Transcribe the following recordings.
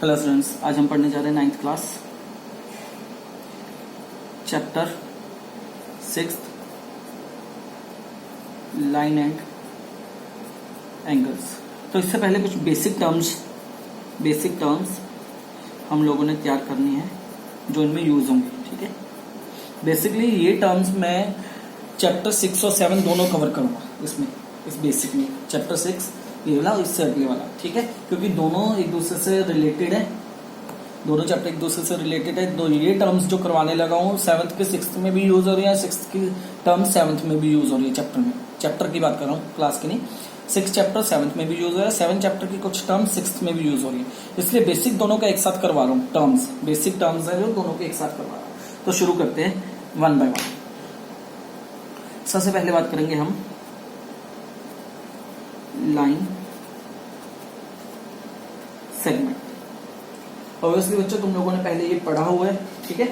Hello students, आज हम पढ़ने जा रहे हैं 9th class chapter 6 line and angles. तो इससे पहले कुछ बेसिक टर्म्स हम लोगों ने तैयार करनी है जो इनमें यूज होंगे। ठीक है, बेसिकली ये टर्म्स मैं चैप्टर 6 और 7 दोनों कवर करूंगा इसमें, इस बेसिक में चैप्टर 6 ये वाला और इससे अगले वाला। ठीक है, क्योंकि दोनों एक दूसरे से रिलेटेड है, दोनों चैप्टर एक दूसरे से रिलेटेड है। दो ये टर्म्स जो करवाने लगा हूँ 7th के 6th में भी यूज हो रही है, 6th की टर्म 7th में भी यूज हो रही है। चैप्टर में, चैप्टर की बात कर रहा हूँ, क्लास की नहीं। 6 चैप्टर 7th में भी यूज हो रहा है, 7 चैप्टर की कुछ टर्म 6th में भी यूज हो रही है, इसलिए बेसिक दोनों का एक साथ करवा रहा हूँ। टर्म्स बेसिक टर्म्स है जो दोनों के एक साथ करवा रहा हूँ। तो शुरू करते हैं वन बाय वन। सबसे पहले बात करेंगे हम लाइन सेगमेंट। ऑब्वियसली बच्चों तुम लोगों ने पहले ये पढ़ा हुआ है। ठीक है,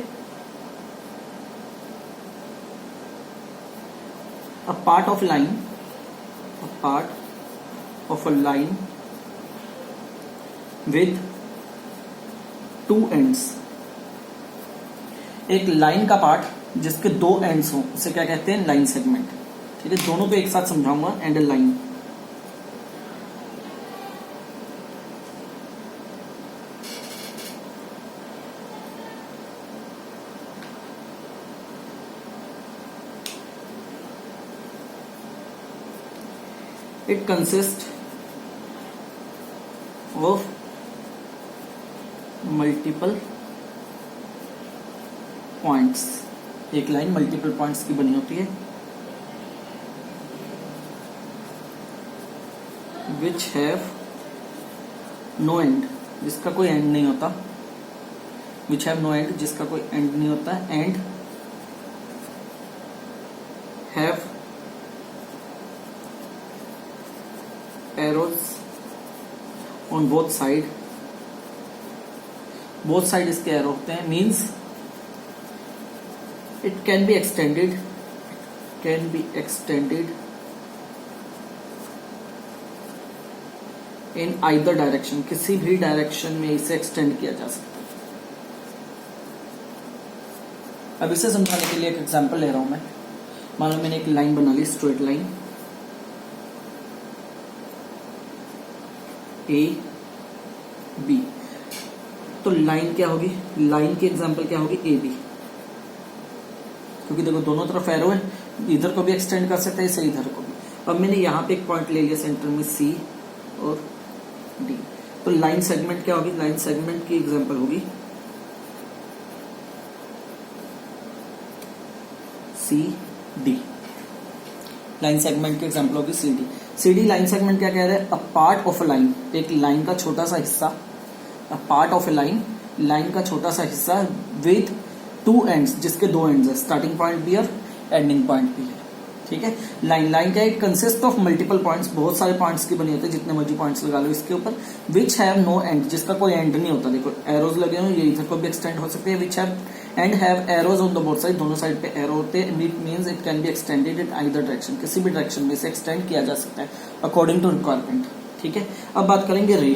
अ part of a line with two ends. एक लाइन का पार्ट जिसके दो एंड्स हो उसे क्या कहते हैं? Line segment. ठीक है, दोनों को एक साथ समझाऊंगा। And A line, it consists of multiple points। एक लाइन मल्टीपल पॉइंट्स की बनी होती है। which have no end, जिसका कोई एंड नहीं होता। which have no end, जिसका कोई एंड नहीं होता। and have arrows on both side इसके एरो होते हैं। Means it can be extended in either direction, किसी भी डायरेक्शन में इसे एक्सटेंड किया जा सकता है। अब इसे समझाने के लिए एक एग्जांपल ले रहा हूं मैं। मान लो मैंने एक लाइन बना ली, स्ट्रेट लाइन ए बी। तो लाइन क्या होगी? लाइन की एग्जांपल क्या होगी? A B. क्योंकि देखो दोनों तरफ एरो है, इधर को भी एक्सटेंड कर सकते हैं, इसे इधर को भी। अब मैंने यहां पे एक पॉइंट ले लिया सेंटर में, सी और डी। तो लाइन सेगमेंट क्या होगी? लाइन सेगमेंट की एग्जांपल होगी सी डी। लाइन सेगमेंट की एग्जांपल होगी C D. C D line segment क्या कह रहे हैं? A part of a line, एक लाइन का छोटा सा हिस्सा। A part of a line, line का छोटा सा हिस्सा विद टू एंड्स, जिसके दो एंड्स है, स्टार्टिंग पॉइंट भी और एंडिंग पॉइंट भी है। ठीक है, लाइन क्या है? It consist of multiple points, बहुत सारे पॉइंट्स की बनी होती है, जितने मर्जी पॉइंट्स लगा लो इसके ऊपर। विच हैव नो एंड, जिसका कोई एंड नहीं होता। देखो एरोज लगे हुए, ये इधर को भी एक्सटेंड हो सकते हैं। Which have and have arrows on the both side, दोनों साइड पे एरो होते हैं। It means it can be extended in either direction, किसी भी डायरेक्शन में इसे एक्सटेंड किया जा सकता है अकॉर्डिंग टू रिक्वायरमेंट। ठीक है, अब बात करेंगे रे।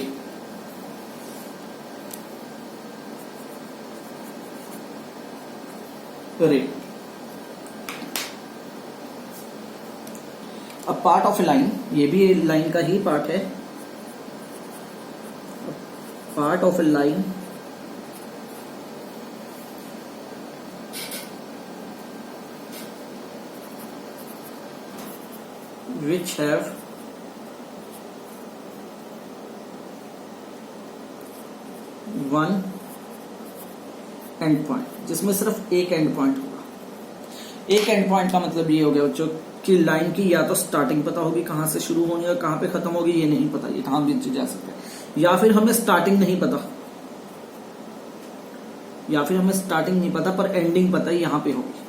अब पार्ट ऑफ ए लाइन, ये भी लाइन का ही पार्ट है। Part of a line which have one and point, जिसमें सिर्फ एक एंड पॉइंट होगा। एक एंड पॉइंट का मतलब ये हो गया बच्चों कि लाइन की या तो स्टार्टिंग पता होगी, कहां से शुरू होनी है, कहां पे खत्म होगी ये नहीं पता, ये कहां भी जा सकता है। या फिर हमें स्टार्टिंग नहीं पता, पर एंडिंग पता है यहां पे होगी।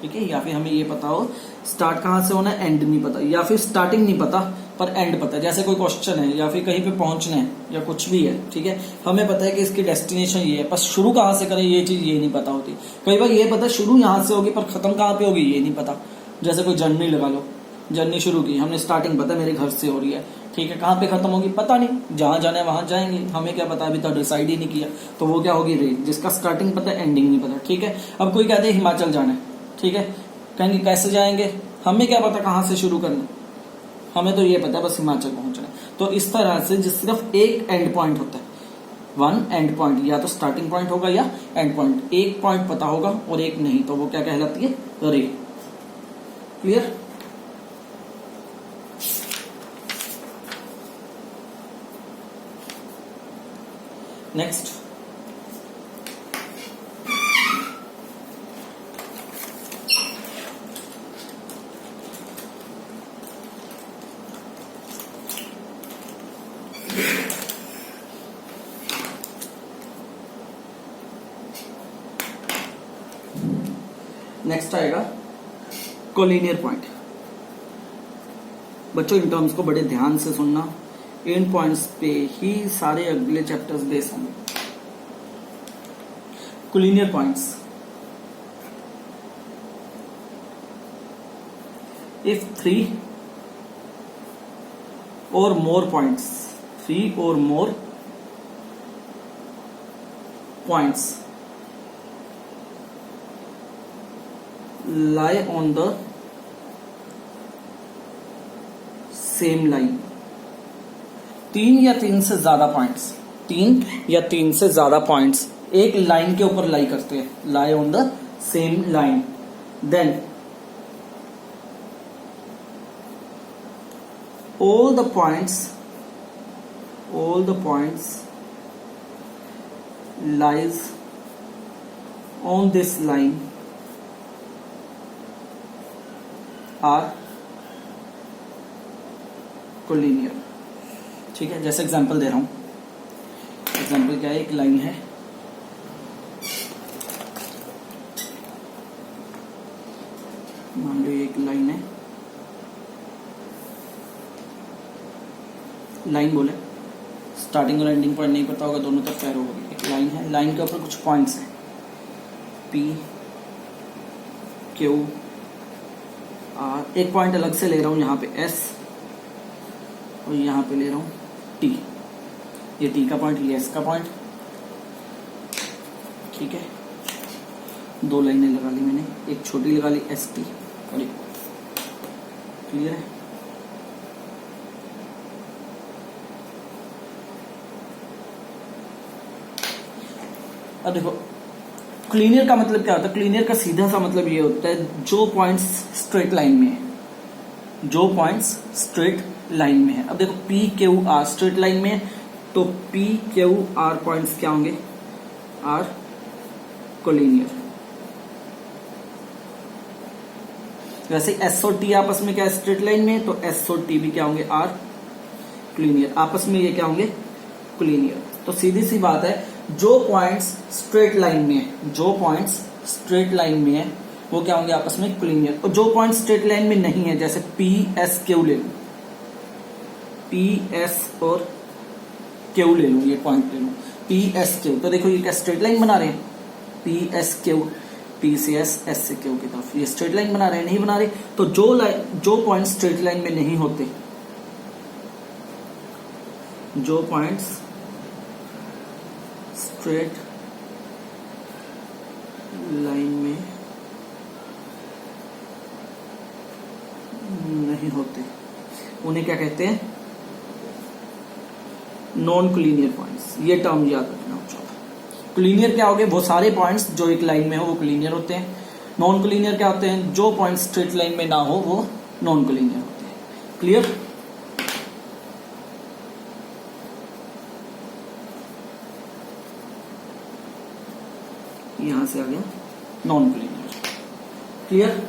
ठीक है, या फिर हमें ये पता हो स्टार्ट कहां से होना है, एंड नहीं पता, या फिर स्टार्टिंग नहीं पता पर एंड पता है। जैसे कोई क्वेश्चन है या फिर कहीं पे पहुंचना है या कुछ भी है, ठीक है, हमें पता है कि इसकी डेस्टिनेशन ये है, पर शुरू कहां से करें ये चीज ये नहीं पता होती। कई बार ये पता शुरू यहां से होगी पर खत्म कहां पे होगी ये नहीं पता। जैसे कोई जर्नी लगा लो, जर्नी शुरू की, हमने स्टार्टिंग पता मेरे घर से हो रही है, ठीक है, कहाँ पे खत्म होगी पता नहीं, जहां जाना है वहां जाएंगे, हमें क्या पता, अभी तो डिसाइड ही नहीं किया। तो वो क्या होगी, रे, जिसका स्टार्टिंग पता है एंडिंग नहीं पता। ठीक है, अब कोई कहते हैं हिमाचल जाना है, ठीक है, कहेंगे कैसे जाएंगे, हमें क्या पता कहाँ से शुरू करना, हमें तो ये पता है बस हिमाचल पहुंचना है। तो इस तरह से जिस सिर्फ एक एंड पॉइंट होता है, वन एंड पॉइंट, या तो स्टार्टिंग पॉइंट होगा या एंड पॉइंट, एक पॉइंट पता होगा और एक नहीं, तो वो क्या कहलाती है, रे। क्लियर? नेक्स्ट, नेक्स्ट आएगा कोलिनियर पॉइंट। बच्चों इन टर्म्स को बड़े ध्यान से सुनना, इन पॉइंट्स पे ही सारे अगले चैप्टर्स बेस होंगे। Collinear points, if 3 or more points, 3 or more points lie on the same line, 3 या 3 से ज्यादा पॉइंट्स, 3 या 3 से ज्यादा पॉइंट्स एक लाइन के ऊपर लाई करते हैं, lie on the same line, then all the points lies on this line are collinear। ठीक है, जैसे एग्जांपल दे रहा हूं, एग्जांपल क्या है, एक लाइन है, मान लो एक लाइन है, लाइन बोले, स्टार्टिंग और एंडिंग पॉइंट नहीं पता होगा, दोनों तरफ एरो होगी, एक लाइन है, लाइन के ऊपर कुछ पॉइंट्स हैं, P Q R, एक पॉइंट अलग से ले रहा हूं यहाँ पे S, और यहाँ पे ले रहा हूं T, ये T का पॉइंट, ये S का पॉइंट। ठीक है, दो लाइनें लगा ली मैंने, एक छोटी लगा ली ST और एक, क्लियर है? अब देखो क्लीनियर का मतलब क्या होता है, क्लीनियर का सीधा सा मतलब ये होता है जो पॉइंट्स स्ट्रेट लाइन में है, जो पॉइंट्स स्ट्रेट लाइन में है। अब देखो P Q R straight line में है, तो P Q R पॉइंट्स क्या होंगे, आर कोलिनियर। वैसे S और T आपस में क्या स्ट्रेट लाइन में है, तो S और T भी क्या होंगे, आर कोलिनियर, आपस में ये क्या होंगे, कोलिनियर। तो सीधी सी बात है, जो पॉइंट्स स्ट्रेट लाइन में है, जो पॉइंट्स स्ट्रेट लाइन में है वो क्या होंगे, आपस में कोलिनियर। और जो पॉइंट स्ट्रेट लाइन में नहीं है, जैसे P S Q ले लूं, P S और Q ले लूं, ये पॉइंट ले लूं P S Q, तो देखो ये क्या स्ट्रेट लाइन बना रहे हैं, P S Q, P से S, S से Q की तरफ, ये स्ट्रेट लाइन बना रहे हैं, नहीं बना रहे। तो जो पॉइंट स्ट्रेट लाइन में नहीं होते, जो पॉइंट्स स्ट्रेट लाइन में नहीं होते, उन्हें क्या कहते हैं, नॉन कोलिनियर पॉइंट्स। ये टर्म याद रखना। कोलिनियर क्या हो गए, वो सारे पॉइंट्स जो एक लाइन में हो वो कोलिनियर होते हैं। नॉन कोलिनियर क्या होते हैं, जो पॉइंट्स स्ट्रेट लाइन में ना हो वो नॉन कोलिनियर होते हैं। क्लियर? यहां से आ गया नॉन कोलिनियर। क्लियर?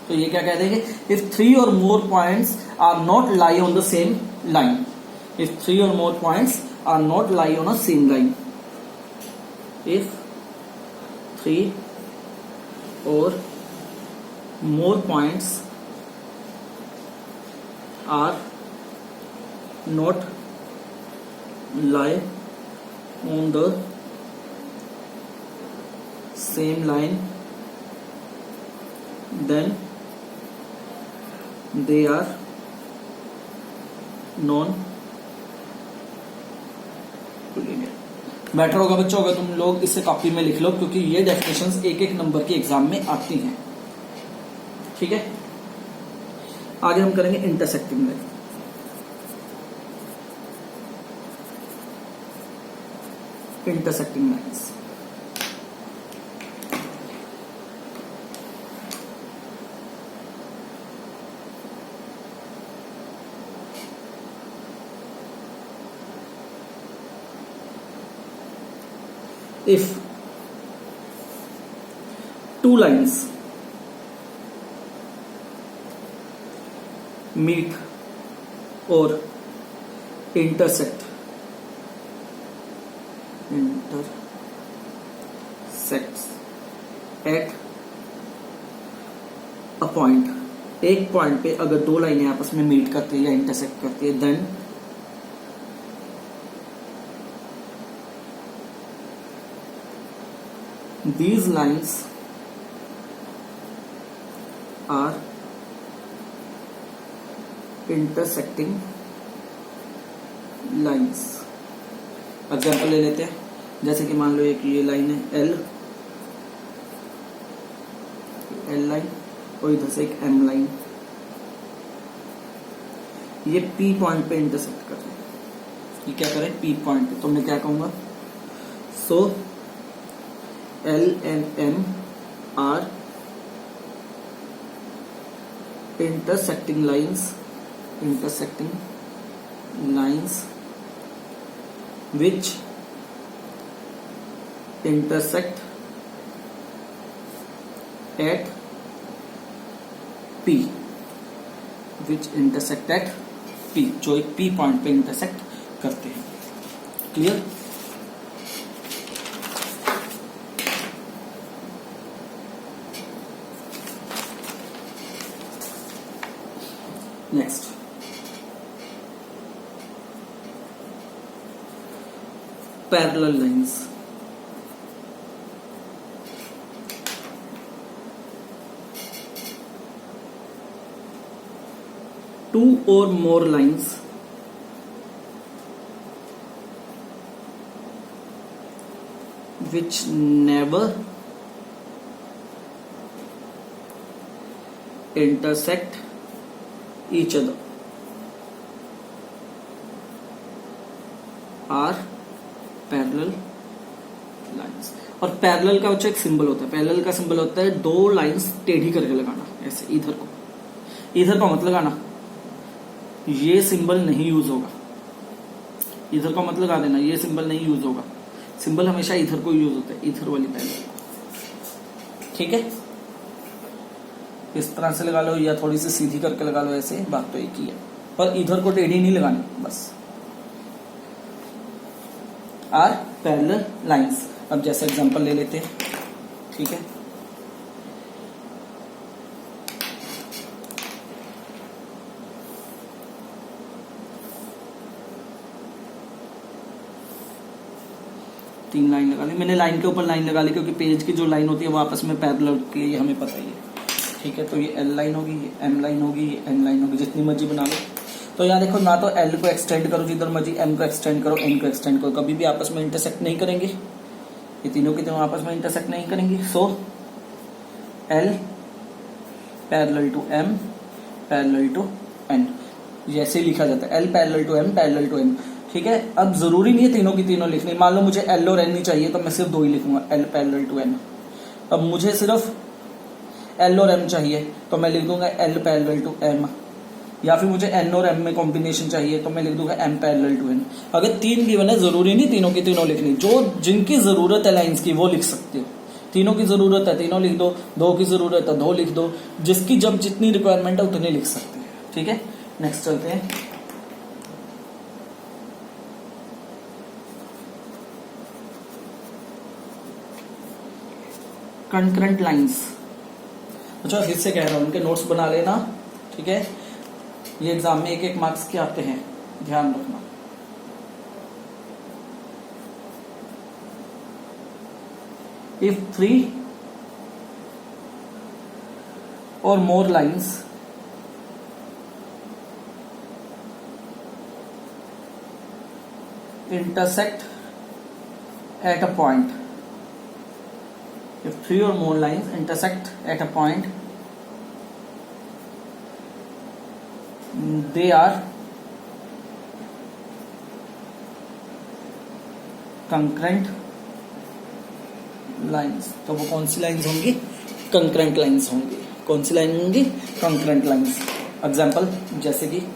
तो ये क्या कह देंगे, if 3 or more points are not lie on the same line, if 3 or more points are not lie on a same line, if 3 or more points are not lie on the same line, then they are non linear. Better होगा बच्चों अगर तुम लोग इसे copy में लिख लो, क्योंकि ये डेफिनेशंस एक एक नंबर के एग्जाम में आती हैं। ठीक है, आगे हम करेंगे intersecting line. Intersecting lines, if two lines meet or intersect at a point, एक पॉइंट पे अगर दो लाइनें आपस में मीट करती है या इंटरसेक्ट करती है, then these lines are intersecting lines। Example ले लेते हैं, जैसे कि मान लो एक ये लाइन है एल लाइन और इधर से एक एम लाइन, ये पी पॉइंट पे इंटरसेक्ट कर रहे हैं। ये क्या करें, पी पॉइंट पे, तो मैं क्या कहूंगा, सो L and M are intersecting lines which intersect at P, जो एक P पॉइंट पे इंटरसेक्ट करते हैं। Clear? Next, parallel lines. Two और more lines which never intersect each other are parallel lines। और पैरेलल का बच्चा एक सिंबल होता है, पैरेलल का सिंबल होता है दो लाइंस टेढ़ी करके लगाना, ऐसे इधर को मत लगाना, ये सिंबल नहीं यूज होगा। इधर को मत लगा देना, ये सिंबल नहीं यूज होगा। सिंबल हमेशा इधर को यूज होता है, इधर वाली पैरेलल। ठीक है, इस तरह से लगा लो या थोड़ी सी सीधी करके लगा लो, ऐसे बात तो एक ही है, पर इधर को टेढ़ी नहीं लगानी बस। Are parallel lines. अब जैसे एग्जांपल ले लेते हैं। ठीक है, तीन लाइन लगा ली मैंने, लाइन के ऊपर लाइन लगा ली क्योंकि पेज की जो लाइन होती है वो आपस में पैरेलल के लिए हमें पता ही है। ठीक है, तो ये एल लाइन होगी, ये एम लाइन होगी, ये एन लाइन होगी, जितनी मर्जी बना लो। तो यहाँ देखो, ना तो एल को एक्सटेंड करो जिधर मर्जी, एम को एक्सटेंड करो, एन को एक्सटेंड करो, कभी भी आपस में इंटरसेक्ट नहीं करेंगे। ये तीनों की तीनों आपस में इंटरसेक्ट नहीं करेंगी। So L parallel to M parallel to N, जैसे लिखा जाता है L parallel to M parallel to N. ठीक है, अब जरूरी नहीं है तीनों की तीनों लिखनी। मान लो मुझे एल और एन नहीं चाहिए तो मैं सिर्फ दो ही लिखूंगा, एल पैरेलल टू एन। अब मुझे सिर्फ एल और एम चाहिए तो मैं लिख दूंगा एल पैरेलल टू एम, या फिर मुझे एन और एम में कॉम्बिनेशन चाहिए तो मैं लिख दूंगा एम पैरेलल टू एन। अगर तीन गिवन है, जरूरी नहीं तीनों की तीनों लिखनी, जो जिनकी जरूरत है लाइंस की वो लिख सकते हो। तीनों की जरूरत है तीनों लिख दो, दो की जरूरत है दो लिख दो, जिसकी जब जितनी रिक्वायरमेंट है उतनी लिख सकते हैं। ठीक है, नेक्स्ट चलते हैं। Concurrent lines. अच्छा, फिर से कह रहा हूं, उनके नोट्स बना लेना। ठीक है, ये एग्जाम में एक एक मार्क्स के आते हैं, ध्यान रखना। If 3 or more lines intersect at a point, if three or more lines intersect at a point, they are concurrent lines. तो वो कौन सी लाइन्स होंगी? कंकरेंट लाइन्स होंगी. कौन सी लाइन होंगी? Concurrent lines. एग्जाम्पल जैसे कि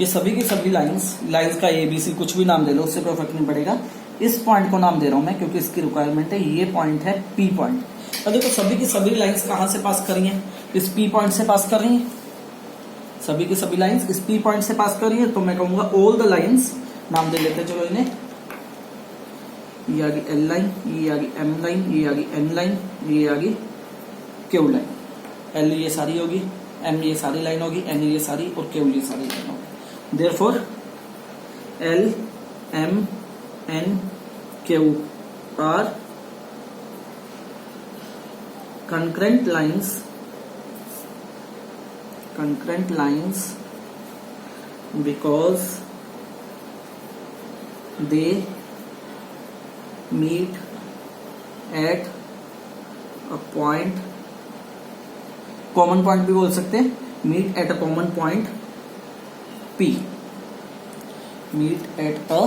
ये सभी की सभी लाइंस का ABC कुछ भी नाम दे लो, उससे कोई फर्क नहीं पड़ेगा. इस पॉइंट को नाम दे रहा हूं मैं क्योंकि इसकी रिक्वायरमेंट है. ये पॉइंट है P पॉइंट. अब देखो सभी की सभी लाइंस कहां से पास कर रही हैं? इस P पॉइंट से पास कर रही हैं. सभी की सभी लाइंस इस P पॉइंट से पास कर रही है. तो मैं कहूंगा ऑल द लाइंस, नाम दे लेते हैं चलो इन्हें. ये आ गई L लाइन, ये आ गई M लाइन, ये आ गई N लाइन, ये आ गई Q लाइन. L ये सारी होगी, M ये सारी लाइन होगी, N ये सारी और Q ये सारी लाइन होगी. Therefore, L, M, N, Q are concurrent lines because they meet at a point, common point भी बोल सकते हैं. Meet at a common point P. Meet at a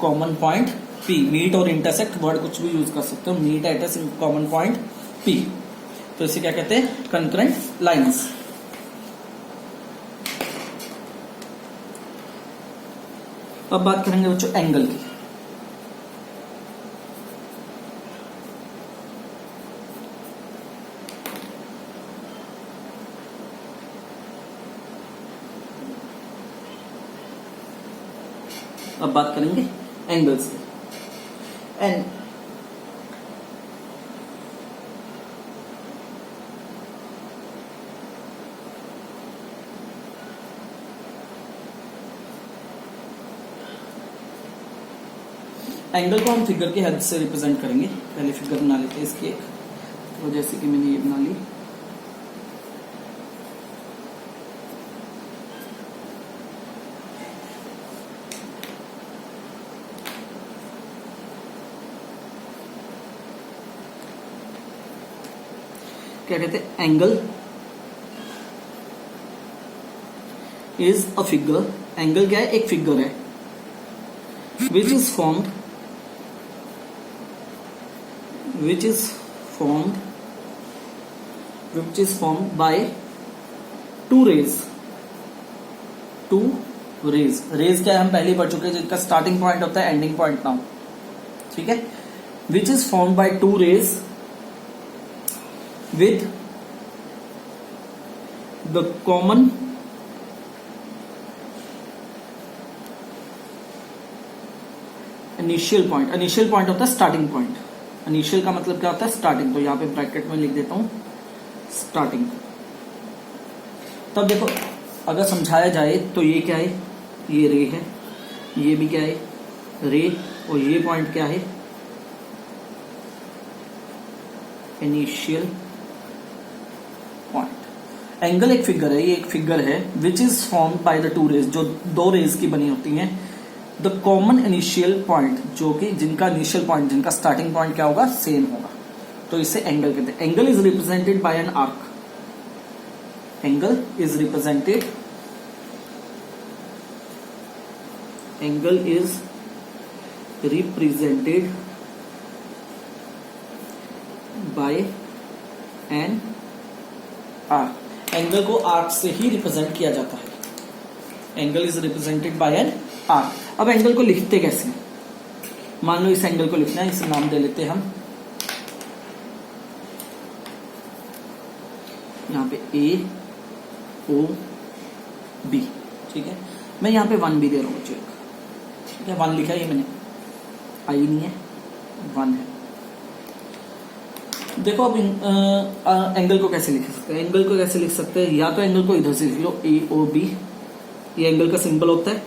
common point P. Meet और intersect word कुछ भी use कर सकते हो. Meet at a common point P. तो इसे क्या कहते हैं? concurrent lines. अब बात करेंगे बच्चों एंगल की. अब बात करेंगे एंगल्स की. एंड एंगल को हम फिगर की हेल्प से रिप्रेजेंट करेंगे. पहले फिगर बना लेते हैं इसकी एक. तो जैसे कि मैंने ये बना ली. क्या कहते हैं? Angle is a figure. Angle क्या है? एक फिगर है. Which is formed by two rays. Rays क्या है? हम पहले ही पढ़ चुके हैं, जिनका स्टार्टिंग पॉइंट होता है, एंडिंग पॉइंट ना हो. ठीक है. Which is formed by two rays with the common initial point. initial point होता है स्टार्टिंग पॉइंट. initial का मतलब क्या होता है? स्टार्टिंग. तो यहां पे ब्रैकेट में लिख देता हूं स्टार्टिंग. तब देखो अगर समझाया जाए तो ये क्या है? ये रे है. ये भी क्या है? रे. और ये पॉइंट क्या है? Initial point. एंगल एक फिगर है. ये एक फिगर है which is formed by the two rays, जो दो रेज की बनी होती हैं. द कॉमन इनिशियल पॉइंट, जो कि जिनका इनिशियल पॉइंट, जिनका स्टार्टिंग पॉइंट क्या होगा? सेम होगा. तो इसे एंगल कहते हैं. Angle is represented by an arc. Angle is represented by an arc. Angle को आर्क से ही रिप्रेजेंट किया जाता है. Angle is represented by an arc. अब एंगल को लिखते कैसे? मान लो इस एंगल को लिखना है, इसे नाम दे लेते हैं हम. यहां पे A O B. ठीक है. मैं यहां पे 1 भी दे रहा हूं. ठीक है. 1 लिखा है ये मैंने. आई नहीं है. 1 है। देखो अब एंगल को कैसे लिख सकते हैं, एंगल को कैसे लिख सकते हैं, या तो एंगल को इधर से लिख लो AOB, ये एंगल का सिंबल होता है,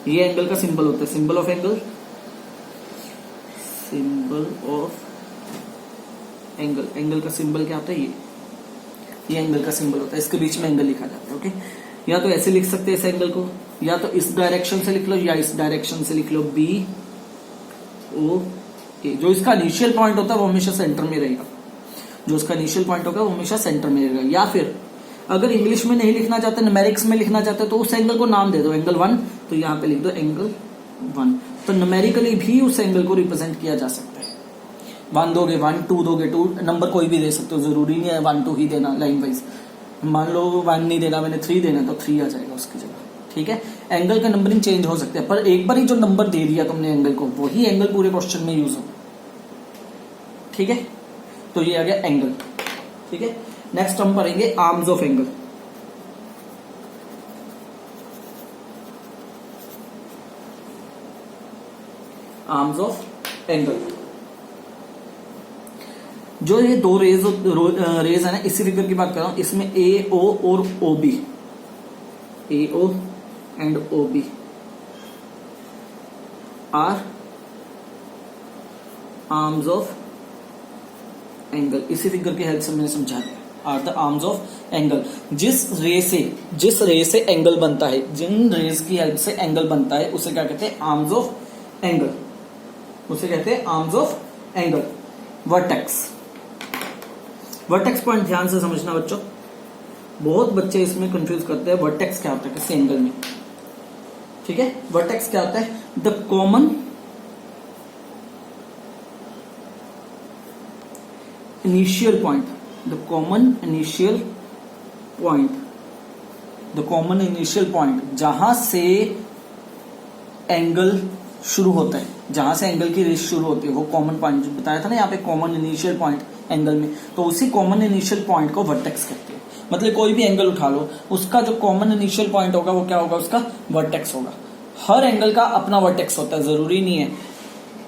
ये एंगल का सिंबल होता है, symbol of angle, symbol of angle, angle का सिंबल क्या होता है, ये एंगल का सिंबल होता है, इसके बीच में एंगल लिखा जाता है। ओके, या तो ऐसे लिख सकते हैं इस एंगल को, या तो इस डायरेक्शन से लिख लो या इस डायरेक्शन से लिख लो BOA। जो इसका इनिशियल पॉइंट होता है वो हमेशा सेंटर में रहेगा, जो इसका इनिशियल पॉइंट होगा वो हमेशा सेंटर में रहेगा। या फिर अगर इंग्लिश में नहीं लिखना चाहते, न्यूमेरिक्स में लिखना चाहते तो उस एंगल को नाम दे दो एंगल 1, तो यहाँ पे लिख दो एंगल 1। तो न्यूमेरिकली भी उस एंगल को रिप्रेजेंट किया जा सकता है। 1 दोगे 1, 2 दोगे 2, नंबर कोई भी दे सकते हो, जरूरी नहीं है 1 2 ही देना लाइन वाइज। मान लो 1 नहीं देना मैंने, 3 देना तो 3 आ जाएगा उसकी जगह। ठीक है, एंगल का नंबरिंग चेंज हो सकता है, पर एक बार ही जो नंबर दे दिया तुमने एंगल को, वही एंगल पूरे क्वेश्चन में यूज हो। ठीक है, तो ये आ गया एंगल। ठीक है, नेक्स्ट हम पढ़ेंगे arms of angle. Arms of angle, जो ये दो रेज है ना, इसी फिगर की बात कर रहा हूं, इसमें AO और OB, AO and OB are arms of angle. इसी फिगर की हेल्प से मैंने समझा दिया, are the arms of angle. जिस रे से एंगल बनता है, जिन रेज की हेल्प से एंगल बनता है, उसे क्या कहते हैं, आर्म्स ऑफ एंगल, उसे कहते हैं arms of angle. Vertex, vertex point ध्यान से समझना बच्चों, बहुत बच्चे इसमें कंफ्यूज करते हैं वर्टेक्स क्या होता है किसी एंगल में। ठीक है, वर्टेक्स क्या होता है, the common initial point, the common initial point, the common initial point, जहां से एंगल शुरू होता है, जहां से एंगल की रेस शुरू होती है, वो कॉमन पॉइंट बताया था ना यहाँ पे, कॉमन इनिशियल पॉइंट एंगल में, तो उसी कॉमन इनिशियल पॉइंट को वर्टेक्स कहते हैं। मतलब कोई भी एंगल उठा लो, उसका जो कॉमन इनिशियल पॉइंट होगा वो क्या होगा, उसका वर्टेक्स होगा। हर एंगल का अपना वर्टेक्स होता है, जरूरी नहीं है।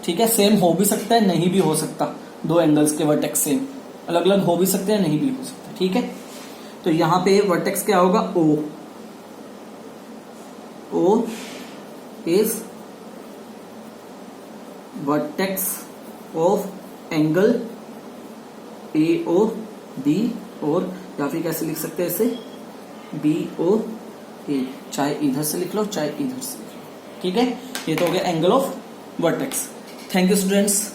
ठीक है, सेम हो भी सकता है, नहीं भी हो सकता, दो एंगल्स के वर्टेक्स सेम अलग अलग हो भी सकते हैं, नहीं भी हो सकता। ठीक है, तो यहां पे वर्टेक्स क्या होगा, O is vertex of angle AOB, और या फिर कैसे लिख सकते हैं इसे, BOA, चाहे इधर से लिख लो चाहे इधर से लिख लो। ठीक है, ये तो हो गया angle of vertex. Thank you students.